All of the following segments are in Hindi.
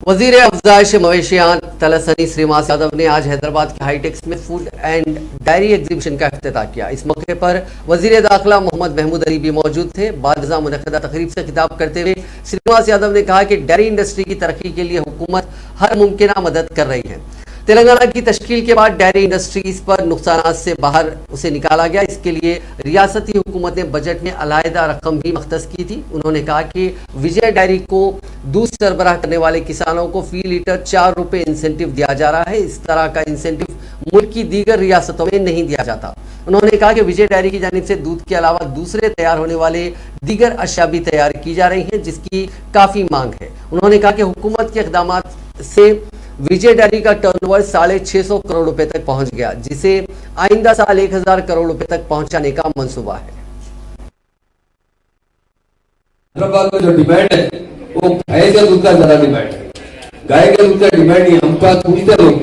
वजीर अफजाइश मवेशियात तलसनी श्रीनिवास यादव ने आज हैदराबाद के हाईटेक्स में फूड एंड डायरी एग्जीबिशन का इफ्तिताह किया। इस मौके पर वजीर दाखिला मोहम्मद महमूद अली भी मौजूद थे। बादशाह मुनक्कदा तकरीब से खिताब करते हुए श्रीनिवास यादव ने कहा कि डायरी इंडस्ट्री की तरक्की के लिए हुकूमत हर मुमकिन मदद कर रही है। तेलंगाना की तश्कील के बाद डायरी इंडस्ट्रीज पर नुकसान से बाहर उसे निकाला गया। इसके लिए रियासती हुकूमत ने बजट में अलहदा रकम भी मख्तस की थी। उन्होंने कहा कि विजय डायरी को दूध सरबराह करने वाले किसानों को फी लीटर 4 रुपये इंसेंटिव दिया जा रहा है। इस तरह का इंसेंटिव मुल्क की दीगर रियासतों में नहीं दिया जाता। उन्होंने कहा कि विजय डायरी की जानिब से दूध के अलावा दूसरे तैयार होने वाले दीगर अशिया भी तैयार की जा रही हैं, जिसकी काफ़ी मांग है। उन्होंने कहा कि हुकूमत के इक़दाम से विजय डायरी का टर्नओवर 650 करोड़ रुपए तक पहुंच गया, जिसे आइंदा साल 1000 करोड़ रुपए तक पहुंचाने का मंसूबा है। हैदराबाद में जो डिमांड है वो भैंस के दूध का ज्यादा डिमांड है, गाय के दूध का डिमांड नहीं। हम पास पूछते लोग,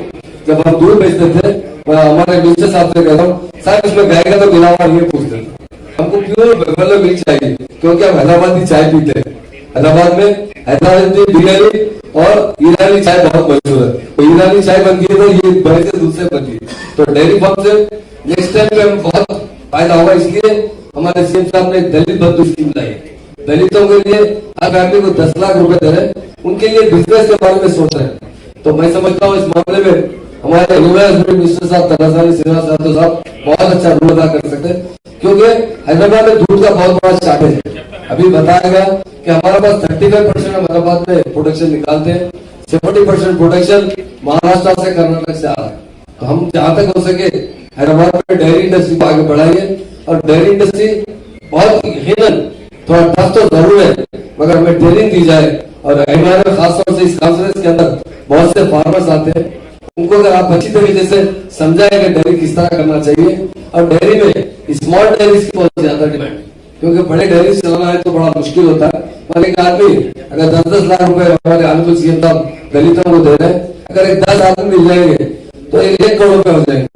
जब हम दूध बेचते थे हमारे मिनिस्टर साहब से कहता हूँ, साहब इसमें गाय का तो मिलावट नहीं पूछते थे। हमको प्योर बफेलो मिल्क चाहिए, क्योंकि हम हैदराबादी चाय पीते हैं। हैदराबाद में हैदराबादी बिरयानी और ईरानी चाय बहुत मशहूर है। तो ईरानी चाय बनती है तो ये भैंस के दूध से बनती है। तो डेयरी फार्म से नेक्स्ट टाइम में हम बहुत फायदा होगा। इसलिए हमारे सीएम साहब ने दलित बंधु स्कीम लाई है। दलितों के लिए हर फैमिली को 10 लाख रुपए दे रहे हैं, उनके लिए बिजनेस के बारे में सोच रहे हैं। तो मैं समझता हूँ इस मामले में हमारे मिनिस्टर साहब तलसानी श्रीनिवास यादव साहब बहुत अच्छा रोल अदा कर सकते हैं, क्योंकि हैदराबाद में दूध का बहुत बड़ा शॉर्टेज है। अभी बताया गया कि हमारे पास 35% हम हैदराबाद में प्रोडक्शन निकालते हैं, 70% प्रोडक्शन महाराष्ट्र से कर्नाटक से आ रहा है। तो हम जहां तक हो सके हैदराबाद में डेयरी इंडस्ट्री को आगे बढ़ाइए। और डेयरी इंडस्ट्री बहुत हिनन थोड़ा टफ तो जरूर है, मगर हमें ट्रेनिंग दी जाए। और हमारे खासतौर से इस कॉन्फ्रेंस के अंदर बहुत से फार्मर्स आते हैं, उनको अगर आप अच्छी तरीके से समझाएंगे डेयरी किस तरह करना चाहिए। और डेयरी में स्मॉल डेयरी की बहुत ज्यादा डिमांड है, क्योंकि बड़े डेयरी चलाना है तो बड़ा मुश्किल होता है। पर एक आदमी अगर 10-10 लाख रुपए हमारे ऑनरेबल सीएम साहब दलितों को दे रहे हैं, अगर एक 10 आदमी मिल जाएंगे तो 1 करोड़ रुपए हो जाएंगे।